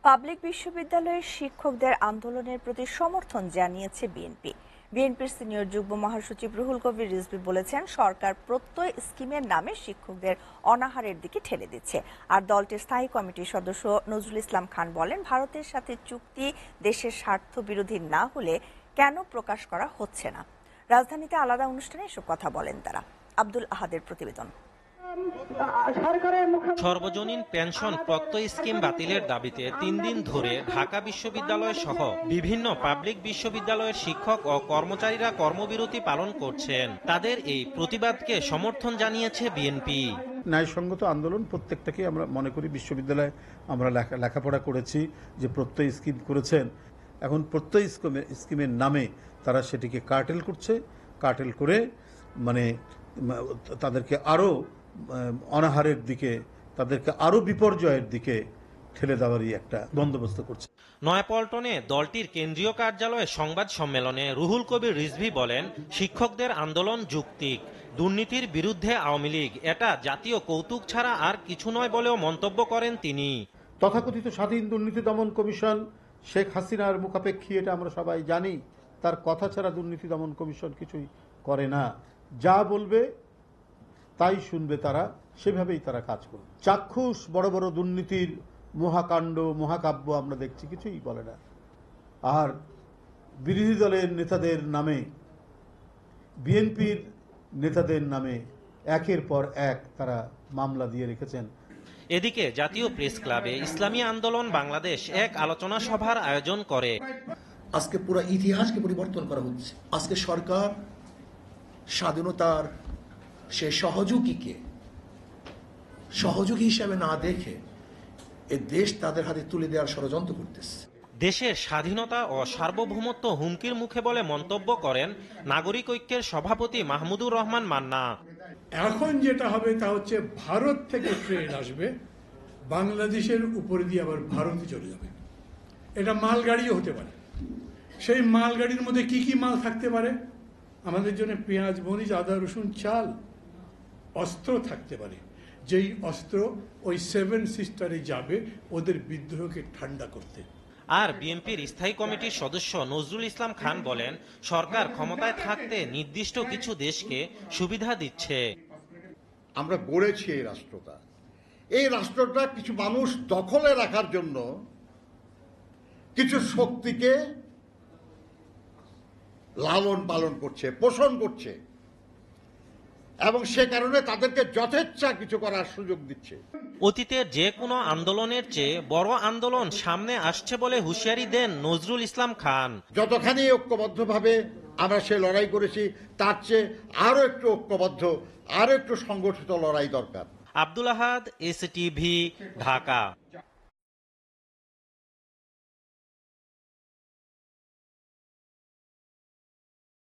Public বিশ্ববিদ্যালয়ের শিক্ষকদের আন্দোলনের প্রতি সমর্থন জানিয়েছে বিএনপির সিনিয়র যুগ্ম মহাসচিব রুহুল কবির রিজভী বলেছেন, সরকার প্রত্যয় স্কিমের নামে শিক্ষকদের অনাহারের দিকে ঠেলে দিচ্ছে। আর দলটির স্থায়ী কমিটির সদস্য নজরুল ইসলাম খান বলেন, ভারতের সাথে চুক্তি দেশের স্বার্থ বিরোধী না হলে কেন প্রকাশ করা হচ্ছে না। রাজধানীতে আলাদা অনুষ্ঠানে এসব কথা বলেন তারা। আব্দুল আহাদের প্রতিবেদন। সর্বজনীন পেনশন প্রত্যয় স্কিম বাতিলের দাবিতে 3 দিন ধরে ঢাকা বিশ্ববিদ্যালয় সহ বিভিন্ন পাবলিক বিশ্ববিদ্যালয়ের শিক্ষক ও কর্মচারীরা কর্মবিরতি পালন করছেন। তাদের এই প্রতিবাদকে সমর্থন জানিয়েছে বিএনপি। ন্যায়সঙ্গত আন্দোলন প্রত্যেকটাকে আমরা মনে করি, বিশ্ববিদ্যালয়ে আমরা লেখাপড়া করেছি যে প্রত্যয় স্কিম করেছেন, এখন প্রত্যয় স্কিমের নামে তারা সেটিকে কার্টেল করছে, কার্টেল করে মানে তাদেরকে আরো অনাহারের দিকে, তাদেরকে আরো বিপর্যয়ের দিকে ঠেলে দেওয়ারই একটা বন্দোবস্ত করছে। নয়াপল্টনে দলটির কেন্দ্রীয় কার্যালয়ে সংবাদ সম্মেলনে রুহুল কবির রিজভী বলেন, শিক্ষকদের আন্দোলন যৌক্তিক, দুর্নীতির বিরুদ্ধে আওয়ামী লীগ এটা জাতীয় কৌতুক ছাড়া আর কিছু নয় বলেও মন্তব্য করেন তিনি। তথাকথিত স্বাধীন দুর্নীতি দমন কমিশন শেখ হাসিনার মুখাপেক্ষী, এটা আমরা সবাই জানি। তার কথা ছাড়া দুর্নীতি দমন কমিশন কিছুই করে না, যা বলবে তাই শুনবে তারা, সেভাবেই তারা কাজ করবে। চাক্ষুষ বড় বড় দুর্নীতির মহাকাণ্ড মহাকাব্য আমরা দেখছি, কিছুই বলে না। আর বিরোধী দলের নেতাদের নামে, বিএনপির নেতাদের নামে একের পর এক তারা মামলা দিয়ে রেখেছেন। এদিকে জাতীয় প্রেস ক্লাবে ইসলামী আন্দোলন বাংলাদেশ এক আলোচনা সভার আয়োজন করে। আজকে পুরো ইতিহাসকে পরিবর্তন করা হচ্ছে। আজকে সরকার স্বাধীনতার সে সহযোগী হিসাবে না দেখে এ দেশ তাদের হাতে তুলে দেওয়ার ষড়যন্ত্র করতেছে। দেশের স্বাধীনতা ও সার্বভৌমত্ব হুমকির মুখে বলে মন্তব্য করেন নাগরিক ঐক্যের সভাপতি মাহমুদুর রহমান মান্না। এখন যেটা হবে তা হচ্ছে, ভারত থেকে ট্রেন আসবে, বাংলাদেশের উপরে দিয়ে আবার ভারতে চলে যাবে। এটা মালগাড়িও হতে পারে। সেই মালগাড়ির মধ্যে কি কি মাল থাকতে পারে? আমাদের জন্য পেঁয়াজ, মরিচ, আদা, রসুন, চাল, অস্ত্র থাকতে পারে, যেই অস্ত্র ওই 7 সিস্টারে যাবে ওদের বিদ্রোহকে ঠান্ডা করতে। আর বিএনপির স্থায়ী কমিটির সদস্য নজরুল ইসলাম খান বলেন, সরকার ক্ষমতায় থাকতে নির্দিষ্ট কিছু দেশকে সুবিধা দিচ্ছে। আমরা গড়েছি এই রাষ্ট্রটা কিছু মানুষ দখলে রাখার জন্য কিছু শক্তিকে লালন পালন করছে, পোষণ করছে, এবং সে কারণে তাদেরকে যথেচ্ছা কিছু করার সুযোগ দিচ্ছে। অতীতের যে কোনো আন্দোলনের চেয়ে বড় আন্দোলন সামনে আসছে বলে হুঁশিয়ারি দেন নজরুল ইসলাম খান। যতখানি ঐক্যবদ্ধভাবে আমরা সে লড়াই করেছি, তার চেয়ে আরো একটু ঐক্যবদ্ধ, আরো একটু সংগঠিত লড়াই দরকার। আব্দুল আহাদ, এসটিভি, ঢাকা।